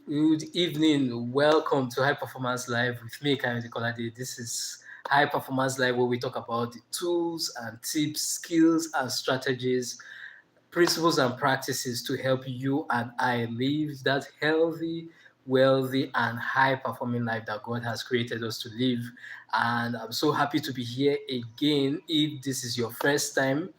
Good evening. Welcome to High Performance Live with me, Karen Kolade. This is High Performance Live where we talk about the tools and tips, skills and strategies, principles and practices to help you and I live that healthy, wealthy, and high performing life that God has created us to live. And I'm so happy to be here again. If this is your first time,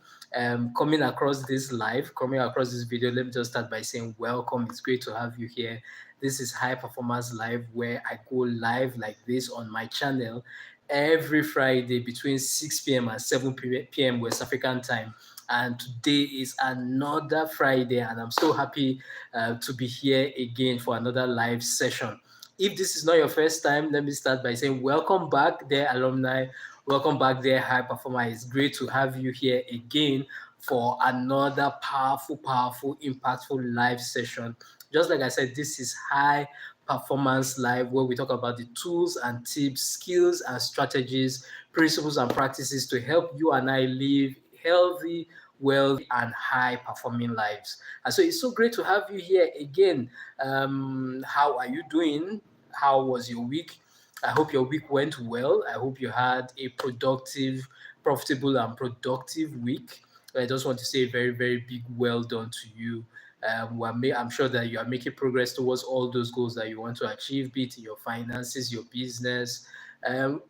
coming across this video, let me just start by saying welcome. It's great to have you here. This is High Performance Live, where I go live like this on my channel every Friday between 6 p.m. and 7 p.m. West African time. And today is another Friday, and I'm so happy to be here again for another live session. If this is not your first time, let me start by saying welcome back there, alumni. Welcome back there, high performer. It's great to have you here again for another powerful, impactful live session. Just like I said, this is High Performance Live, where we talk about the tools and tips, skills and strategies, principles and practices to help you and I live healthy, wealthy, and high performing lives. And so it's so great to have you here again. How are you doing? How was your week? I hope your week went well. I hope you had a productive, profitable, and productive week. I just want to say a very big well done to you. I'm sure that you are making progress towards all those goals that you want to achieve, be it in your finances, your business,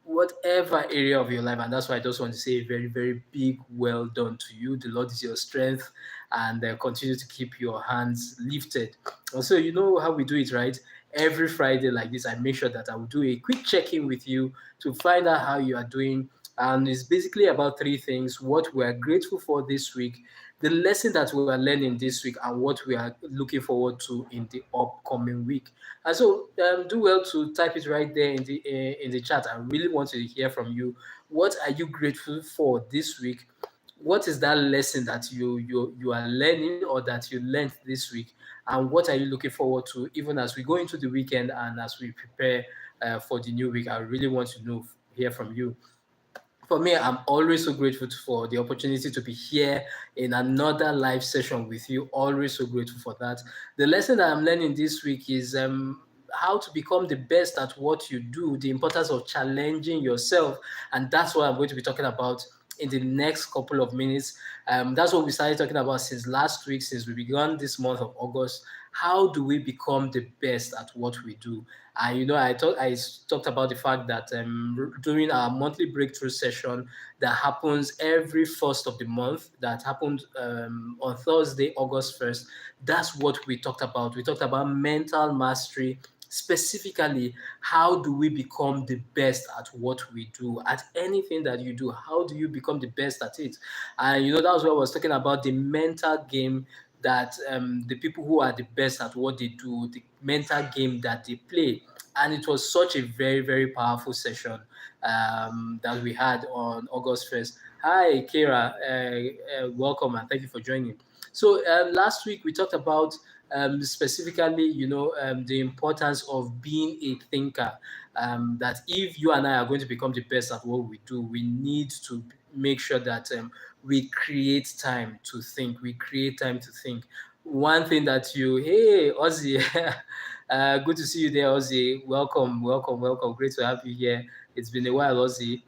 whatever area of your life. And that's why I just want to say a very big well done to you. The Lord is your strength, and continue to keep your hands lifted. Also, you know how we do it, right? Every Friday like this, I make sure that I will do a quick check-in with you to find out how you are doing. And it's basically about three things: what we are grateful for this week, the lesson that we are learning this week, and what we are looking forward to in the upcoming week. And so, do well to type it right there in the chat. I really want to hear from you. What are you grateful for this week? What is that lesson that you are learning or that you learned this week, and what are you looking forward to even as we go into the weekend and as we prepare for the new week? I really want to hear from you. For me, I'm always so grateful for the opportunity to be here in another live session with you. Always so grateful for that. The lesson that I'm learning this week is how to become the best at what you do, the importance of challenging yourself. And that's what I'm going to be talking about in the next couple of minutes. That's what we started talking about since last week, since we began this month of August. How do we become the best at what we do? And I talked about the fact that during our monthly breakthrough session that happens every first of the month, that happened on Thursday, August 1st, that's what we talked about. We talked about mental mastery. Specifically, how do we become the best at what we do, at anything that you do? How do you become the best at it? And that was what I was talking about, the mental game that the people who are the best at what they do, the mental game that they play. And it was such a very powerful session that we had on August 1st. Hi, Kira. Welcome and thank you for joining. So last week we talked about specifically, the importance of being a thinker. That if you and I are going to become the best at what we do, we need to make sure that we create time to think. We create time to think. One thing that hey, Ozzy, good to see you there, Ozzy. Welcome. Great to have you here. It's been a while, Ozzy.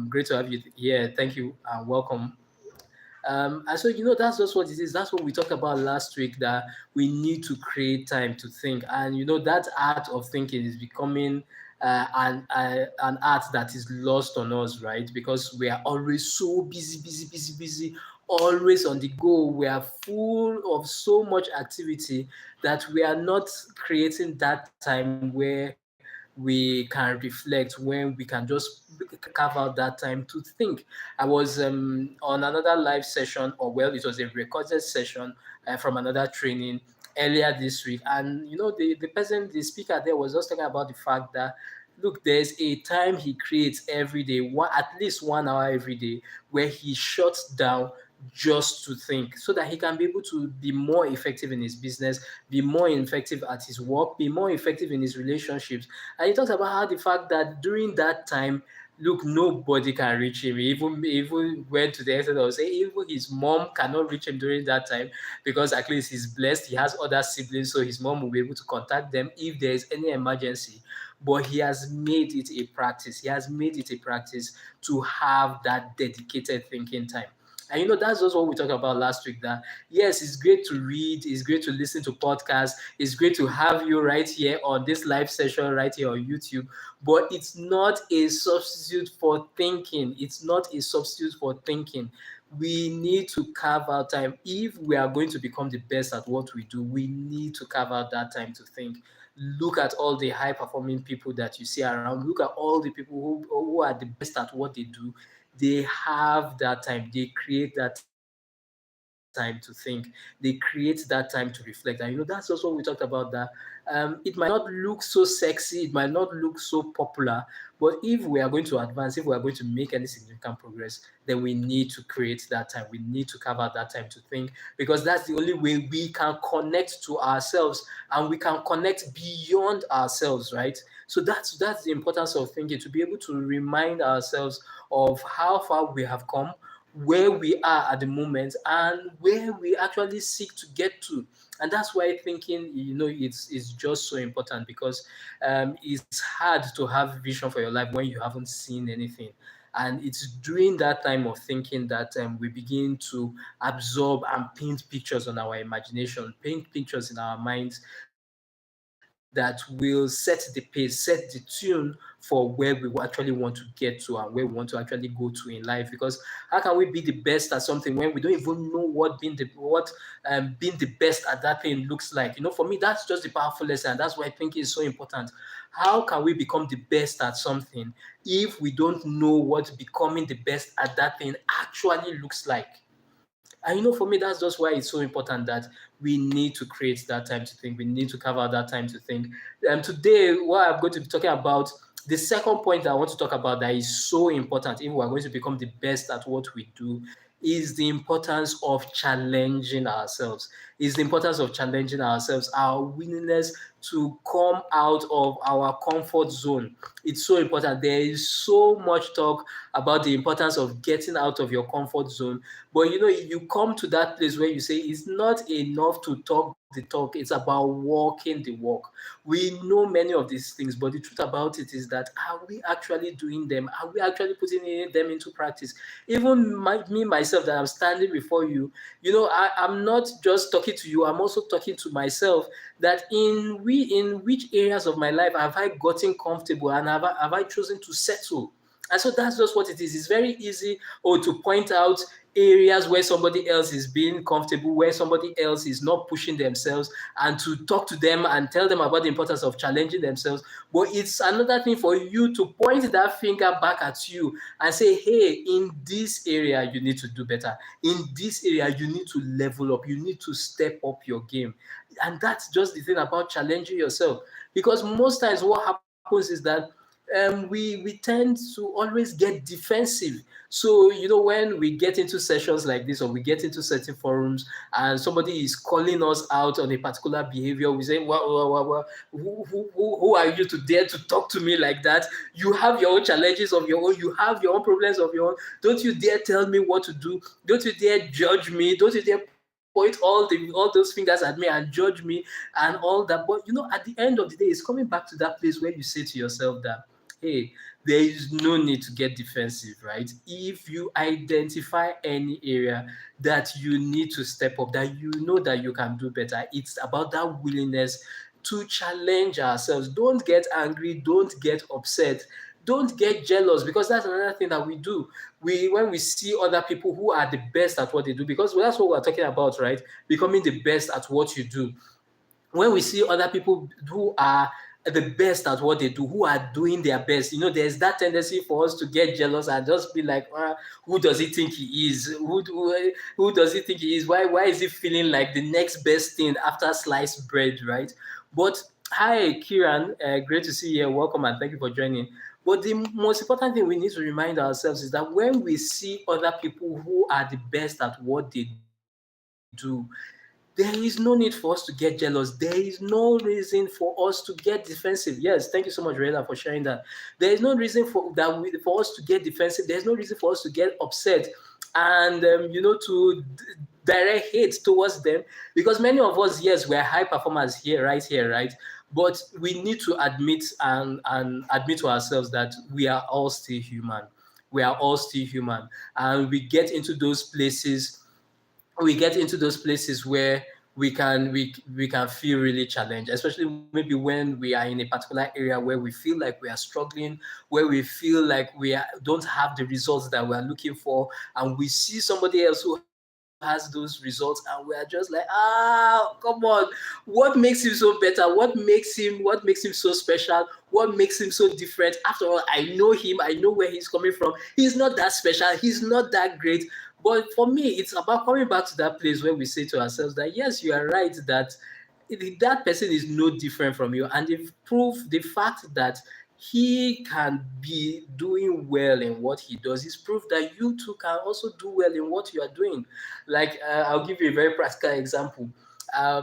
Great to have you here. Thank you and welcome. And so, that's just what it is. That's what we talked about last week, that we need to create time to think. And, that art of thinking is becoming an art that is lost on us, right? Because we are always so busy, always on the go. We are full of so much activity that we are not creating that time where we can reflect, when we can just carve out that time to think. I was on another live session, or well, it was a recorded session from another training earlier this week, and the speaker there was just talking about the fact that, look, there's a time he creates every day, at least 1 hour every day, where he shuts down just to think, so that he can be able to be more effective in his business, be more effective at his work, be more effective in his relationships. And he talks about how the fact that during that time, look, nobody can reach him. Even went to the extent of saying even his mom cannot reach him during that time, because at least he's blessed. He has other siblings, so his mom will be able to contact them if there is any emergency. But he has made it a practice. He has made it a practice to have that dedicated thinking time. And that's just what we talked about last week. That yes, it's great to read, it's great to listen to podcasts, it's great to have you right here on this live session right here on YouTube. But it's not a substitute for thinking. It's not a substitute for thinking. We need to carve out time. If we are going to become the best at what we do, we need to carve out that time to think. Look at all the high performing people that you see around. Look at all the people who are the best at what they do. They have that time. They create that time to think. They create that time to reflect. And that's just what we talked about. That it might not look so sexy, it might not look so popular, but if we are going to advance, if we are going to make any significant progress, then we need to create that time. We need to carve out that time to think, because that's the only way we can connect to ourselves, and we can connect beyond ourselves, right? So that's the importance of thinking, to be able to remind ourselves of how far we have come, where we are at the moment, and where we actually seek to get to. And that's why thinking, it's just so important, because it's hard to have vision for your life when you haven't seen anything. And it's during that time of thinking that we begin to absorb and paint pictures on our imagination, paint pictures in our minds that will set the pace, set the tune for where we actually want to get to and where we want to actually go to in life. Because how can we be the best at something when we don't even know being the best at that thing looks like? For me, that's just the powerful lesson. And that's why I think it's so important. How can we become the best at something if we don't know what becoming the best at that thing actually looks like? And for me, that's just why it's so important that we need to create that time to think. We need to carve out that time to think. And today, what I'm going to be talking about, the second point I want to talk about that is so important if we are going to become the best at what we do, is the importance of challenging ourselves. Is the importance of challenging ourselves, our willingness to come out of our comfort zone. It's so important. There is so much talk about the importance of getting out of your comfort zone. But you come to that place where you say it's not enough to talk the talk, it's about walking the walk. We know many of these things, but the truth about it is that, are we actually doing them? Are we actually putting them into practice? Even me, myself, that I'm standing before you, I'm not just talking to you, I'm also talking to myself, that in which areas of my life have I gotten comfortable, and have I chosen to settle? And so that's just what it is. It's very easy to point out areas where somebody else is being comfortable, where somebody else is not pushing themselves, and to talk to them and tell them about the importance of challenging themselves. But it's another thing for you to point that finger back at you and say, hey, in this area, you need to do better. In this area, you need to level up. You need to step up your game. And that's just the thing about challenging yourself. Because most times what happens is that we tend to always get defensive. So when we get into sessions like this, or we get into certain forums, and somebody is calling us out on a particular behavior, we say, well, who are you to dare to talk to me like that? You have your own challenges of your own, you have your own problems of your own. Don't you dare tell me what to do. Don't you dare judge me. Don't you dare point all those fingers at me and judge me and all that. But at the end of the day, it's coming back to that place where you say to yourself that, hey, there is no need to get defensive, right? If you identify any area that you need to step up, that you know that you can do better, it's about that willingness to challenge ourselves. Don't get angry, don't get upset, don't get jealous, because that's another thing that we do. When we see other people who are the best at what they do, because that's what we're talking about, right? Becoming the best at what you do. When we see other people who are the best at what they do, who are doing their best, there's that tendency for us to get jealous and just be like, who does he think he is? Who does he think he is? Why is he feeling like the next best thing after sliced bread, right? But hi, Kiran, great to see you. Welcome and thank you for joining. But the most important thing we need to remind ourselves is that when we see other people who are the best at what they do, there is no need for us to get jealous. There is no reason for us to get defensive. Yes, thank you so much, Rela, for sharing that. There is no reason for us to get defensive. There's no reason for us to get upset and to direct hate towards them, because many of us, yes, we're high performers here, right? But we need to admit and admit to ourselves that we are all still human. We are all still human, and we get into those places where we can feel really challenged, especially maybe when we are in a particular area where we feel like we are struggling, where we feel like don't have the results that we are looking for, and we see somebody else who has those results, and we are just like, come on, what makes him so better? What makes him so special? What makes him so different? After all, I know him, I know where he's coming from. He's not that special, he's not that great. But for me, it's about coming back to that place where we say to ourselves that yes, you are right, that that person is no different from you, and the fact that he can be doing well in what he does is proof that you too can also do well in what you are doing. Like, I'll give you a very practical example. I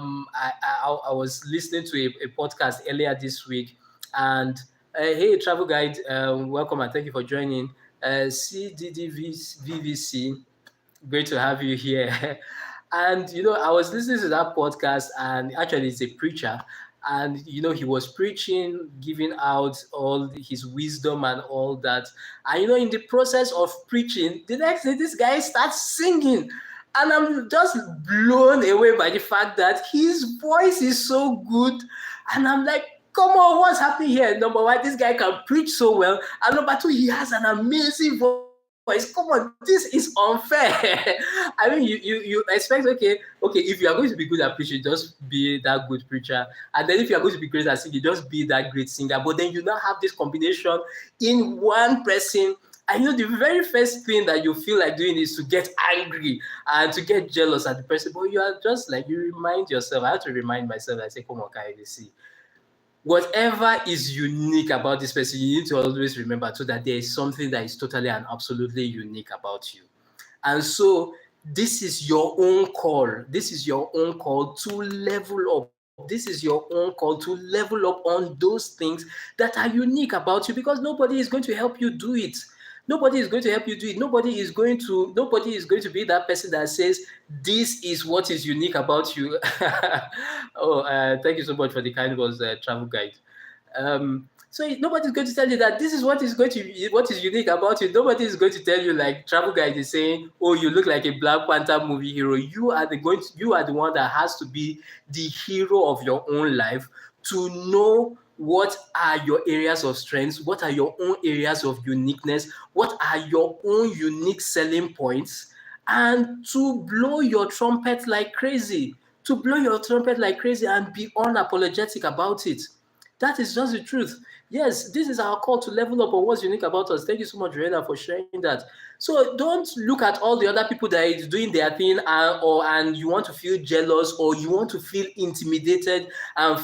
was listening to a podcast earlier this week, and hey, travel guide, welcome and thank you for joining. CDDVVC, great to have you here. And I was listening to that podcast, and actually, it's a preacher, and he was preaching, giving out all his wisdom and all that. And in the process of preaching, the next day, this guy starts singing. And I'm just blown away by the fact that his voice is so good. And I'm like, come on, what's happening here? Number one, this guy can preach so well. And number two, he has an amazing voice. Come on, this is unfair. I mean, you expect, okay, if you are going to be good at preaching, just be that good preacher. And then if you are going to be great at singing, just be that great singer. But then you now have this combination in one person. And the very first thing that you feel like doing is to get angry and to get jealous at the person. But you are just like, you remind yourself. I have to remind myself. I say, come on, can you see? Whatever is unique about this person, you need to always remember too that there is something that is totally and absolutely unique about you. And so this is your own call. This is your own call to level up. This is your own call to level up on those things that are unique about you, because nobody is going to help you do it. Nobody is going to help you do it. Nobody is going to be that person that says this is what is unique about you. Oh, thank you so much for the kind words, travel guide. So nobody's going to tell you that this is what is unique about you. Nobody is going to tell you, like travel guide is saying, "Oh, you look like a Black Panther movie hero." You are the one that has to be the hero of your own life, to know what are your areas of strengths, what are your own areas of uniqueness, what are your own unique selling points, and to blow your trumpet like crazy. To blow your trumpet like crazy and be unapologetic about it. That is just the truth. Yes, this is our call to level up on what's unique about us. Thank you so much, Rena, for sharing that. So don't look at all the other people that is doing their thing, and you want to feel jealous, or you want to feel intimidated and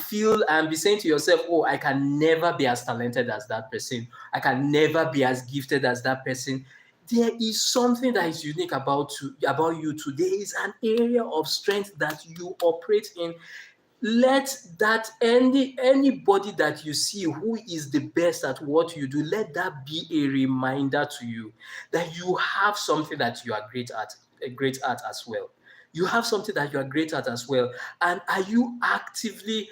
be saying to yourself, "Oh, I can never be as talented as that person. I can never be as gifted as that person." There is something that is unique about you too. There is an area of strength that you operate in. Let that anybody that you see who is the best at what you do, let that be a reminder to you that you have something that you are great at as well. You have something that you are great at as well. And are you actively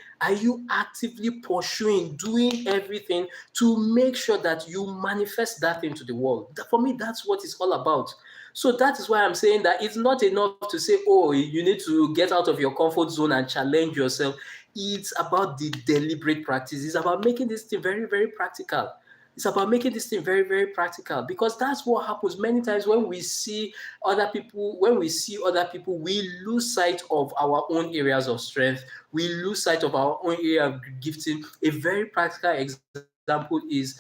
pursuing, doing everything to make sure that you manifest that into the world? For me, that's what it's all about. So that is why I'm saying that it's not enough to say, oh, you need to get out of your comfort zone and challenge yourself. It's about the deliberate practice. It's about making this thing very, very practical. It's about making this thing very, very practical, because that's what happens many times when we see other people. When we see other people, we lose sight of our own areas of strength. We lose sight of our own area of gifting. A very practical example is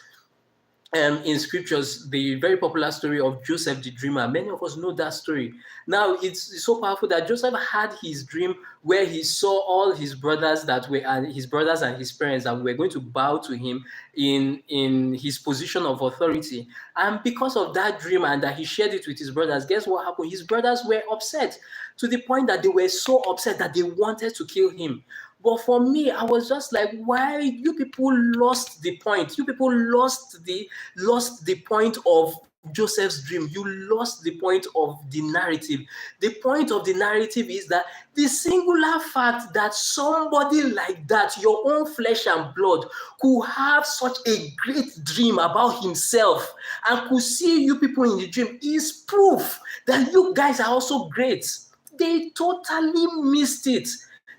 in scriptures, the very popular story of Joseph the dreamer. Many of us know that story. Now, it's so powerful that Joseph had his dream where he saw all his brothers that were, and his brothers and his parents that were going to bow to him in his position of authority. And because of that dream and that he shared it with his brothers, guess what happened? His brothers were upset to the point that they were so upset that they wanted to kill him. But for me, I was just like, why you people lost the point? You people lost the point of Joseph's dream. You lost the point of the narrative. The point of the narrative is that the singular fact that somebody like that, your own flesh and blood, could have such a great dream about himself and could see you people in the dream is proof that you guys are also great. They totally missed it.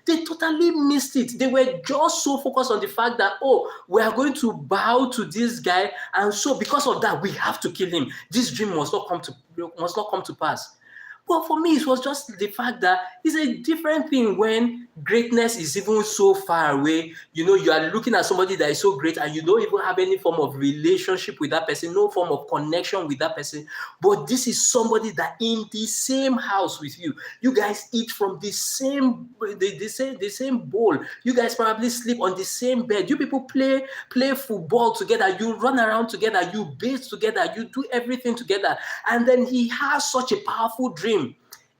They totally missed it. They were just so focused on the fact that, oh, we are going to bow to this guy, and so because of that, we have to kill him. This dream must not come to pass. Well, for me, it was just the fact that it's a different thing when greatness is even so far away. You know, you are looking at somebody that is so great and you don't even have any form of relationship with that person, no form of connection with that person. But this is somebody that in the same house with you, you guys eat from the same bowl. You guys probably sleep on the same bed. You people play football together. You run around together. You bathe together. You do everything together. And then he has such a powerful dream.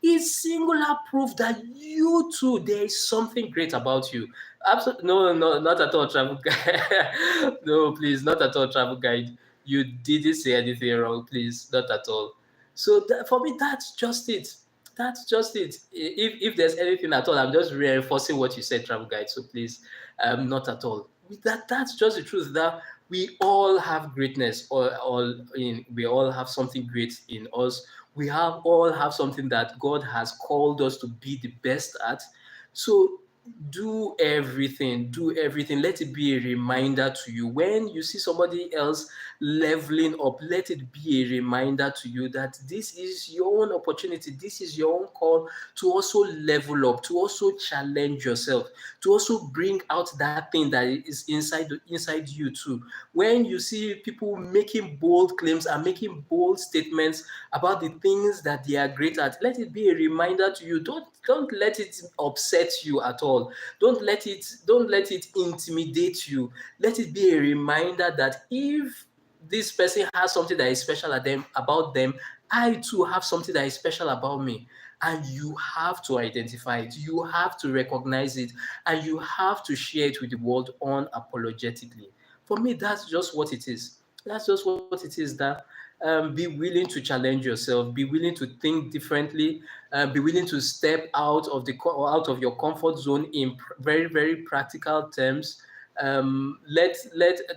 Is singular proof that you too, there is something great about you. Absolutely, no, not at all, travel guide. No, please, not at all, travel guide. You didn't say anything wrong, please, not at all. So for me, that's just it. That's just it. If there's anything at all, I'm just reinforcing what you said, travel guide. So please, not at all. That's just the truth that we all have greatness, we all have something great in us. We all have something that God has called us to be the best at. So do everything. Let it be a reminder to you. When you see somebody else leveling up, let it be a reminder to you that this is your own opportunity. This is your own call to also level up, to also challenge yourself, to also bring out that thing that is inside you too. When you see people making bold claims and making bold statements about the things that they are great at, let it be a reminder to you. Don't let it upset you at all. Don't let it intimidate you. Let it be a reminder that if this person has something that is special about them, I too have something that is special about me. And you have to identify it, you have to recognize it, and you have to share it with the world unapologetically. For me, that's just what it is. That's just what it is. That be willing to challenge yourself, be willing to think differently, be willing to step out of your comfort zone in very very practical terms. Let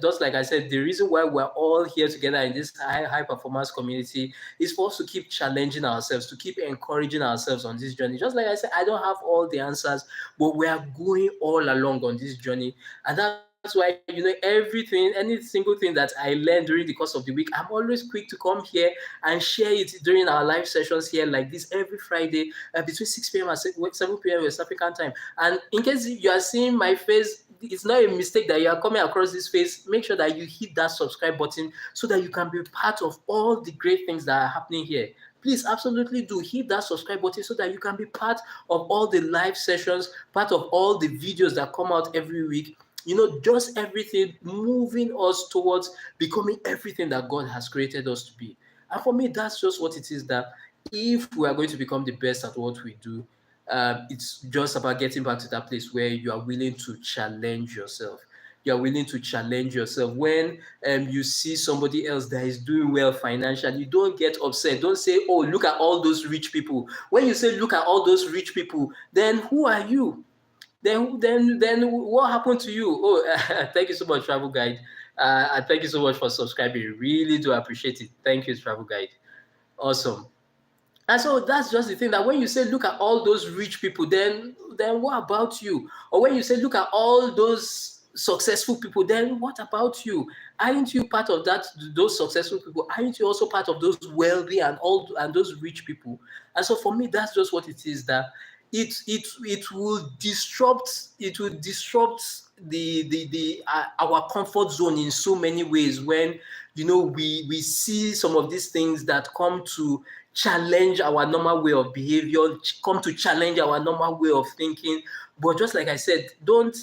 just like I said, the reason why we're all here together in this high performance community is for us to keep challenging ourselves, to keep encouraging ourselves on this journey. Just like I said, I don't have all the answers, but we are going all along on this journey. And that's why, everything, any single thing that I learned during the course of the week, I'm always quick to come here and share it during our live sessions here like this every Friday between 6 p.m. and 7 p.m. West African time. And in case you are seeing my face, it's not a mistake that you are coming across this face. Make sure that you hit that subscribe button so that you can be part of all the great things that are happening here. Please absolutely do hit that subscribe button so that you can be part of all the live sessions, part of all the videos that come out every week. Just everything moving us towards becoming everything that God has created us to be. And for me, that's just what it is, that if we are going to become the best at what we do, it's just about getting back to that place where you are willing to challenge yourself. You are willing to challenge yourself. When you see somebody else that is doing well financially, you don't get upset. Don't say, oh, look at all those rich people. When you say, look at all those rich people, then who are you? Then what happened to you? Oh, thank you so much, travel guide. Thank you so much for subscribing. Really do appreciate it. Thank you, travel guide. Awesome. And so that's just the thing, that when you say look at all those rich people, then what about you? Or when you say look at all those successful people, then what about you? Aren't you part of those successful people? Aren't you also part of those wealthy and those rich people? And so for me, that's just what it is, that it will disrupt the our comfort zone in so many ways, when we see some of these things that come to challenge our normal way of behavior, come to challenge our normal way of thinking. But just like I said, don't,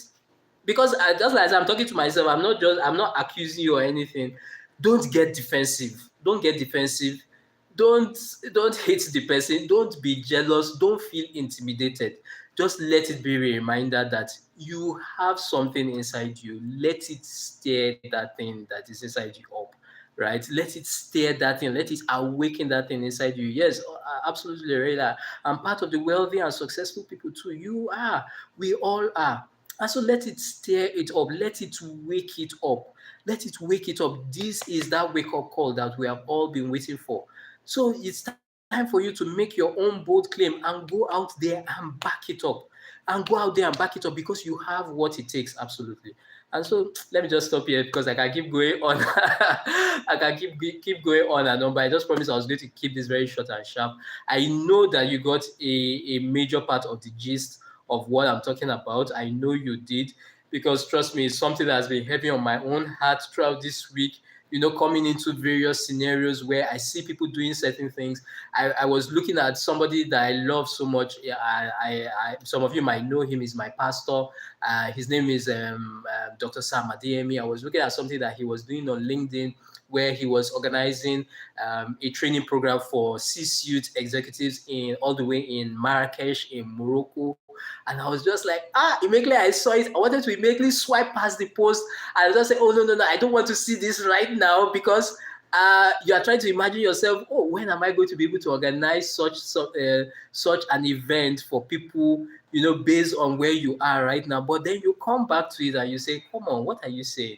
because just like I'm talking to myself, I'm not accusing you or anything. Don't get defensive. Don't get defensive. Don't don't hate the person. Don't be jealous. Don't feel intimidated. Just let it be a reminder that you have something inside you. Let it stir that thing that is inside you up, right? Let it stir that thing. Let it awaken that thing inside you. Yes, absolutely right. I'm part of the wealthy and successful people too. You are. We all are. And so let it stir it up. Let it wake it up. Let it wake it up. This is that wake up call that we have all been waiting for. So it's time for you to make your own bold claim and go out there and back it up. And go out there and back it up because you have what it takes. Absolutely. And so let me just stop here because I can keep going on. I can keep going on and on, but I just promised I was going to keep this very short and sharp. I know that you got a major part of the gist of what I'm talking about. I know you did, because trust me, it's something that has been heavy on my own heart throughout this week. Coming into various scenarios where I see people doing certain things. I was looking at somebody that I love so much. Yeah, some of you might know him. He's my pastor. His name is Dr. Sam Adeyemi. I was looking at something that he was doing on LinkedIn, where he was organizing a training program for C-suite executives in all the way in Marrakesh, in Morocco. And I was just like, immediately I saw it. I wanted to immediately swipe past the post. I was just say, oh, no, I don't want to see this right now, because you are trying to imagine yourself, oh, when am I going to be able to organize such an event for people, based on where you are right now. But then you come back to it and you say, come on, what are you saying?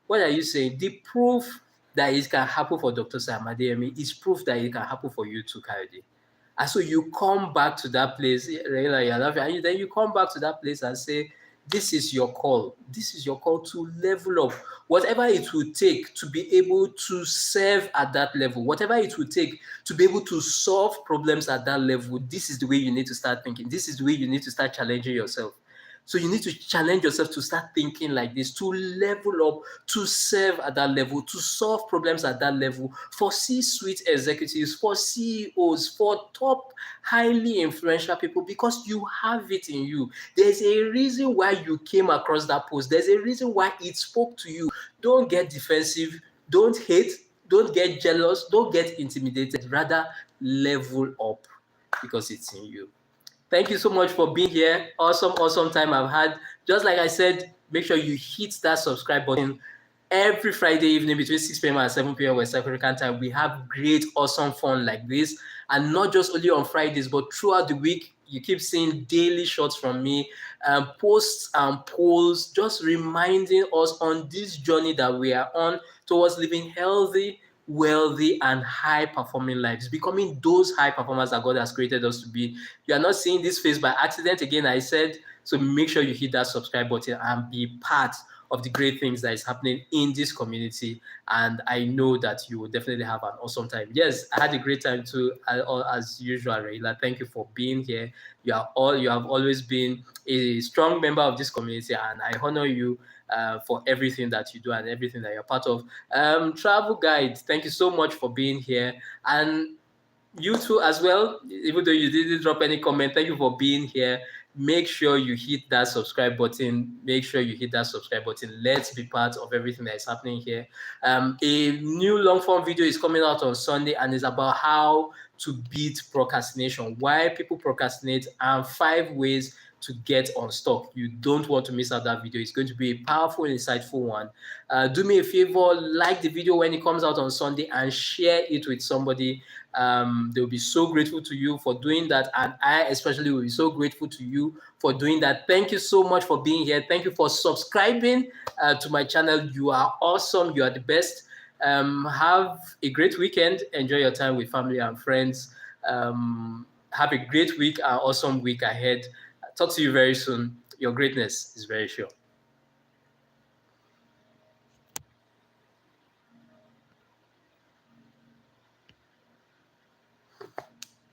What are you saying? The proof that it can happen for Dr. Sam Adeyemi is proof that it can happen for you too, Kayode. And so you come back to that place, and then you come back to that place and say, this is your call. This is your call to level up. Whatever it will take to be able to serve at that level, whatever it will take to be able to solve problems at that level, this is the way you need to start thinking. This is the way you need to start challenging yourself. So you need to challenge yourself to start thinking like this, to level up, to serve at that level, to solve problems at that level, for C-suite executives, for CEOs, for top highly influential people, because you have it in you. There's a reason why you came across that post. There's a reason why it spoke to you. Don't get defensive. Don't hate. Don't get jealous. Don't get intimidated. Rather, level up, because it's in you. Thank you so much for being here. Awesome time I've had. Just like I said, make sure you hit that subscribe button. Every Friday evening between 6 p.m. and 7 p.m. West African time, we have great, awesome fun like this. And not just only on Fridays, but throughout the week, you keep seeing daily shots from me, posts and polls, just reminding us on this journey that we are on towards living healthy, wealthy, and high-performing lives, becoming those high performers that God has created us to be. You are not seeing this face by accident. Again, I said, so make sure you hit that subscribe button and be part of the great things that is happening in this community. And I know that you will definitely have an awesome time. Yes, I had a great time too, as usual, Raila. Thank you for being here. You have always been a strong member of this community, and I honor you for everything that you do and everything that you're part of. Travel Guide, thank you so much for being here. And you too as well, even though you didn't drop any comment, thank you for being here. Make sure you hit that subscribe button. Let's be part of everything that is happening here. A new long form video is coming out on Sunday, and it's about how to beat procrastination, why people procrastinate, and 5 ways to get unstuck. You don't want to miss out that video. It's going to be a powerful, insightful one. Do me a favor, like the video when it comes out on Sunday and share it with somebody. They'll be so grateful to you for doing that, and I especially will be so grateful to you for doing that. Thank you so much for being here. Thank you for subscribing to my channel. You are awesome. You are the best. Have a great weekend. Enjoy your time with family and friends. Have a great week, an awesome week ahead. Talk to you very soon. Your greatness is very sure.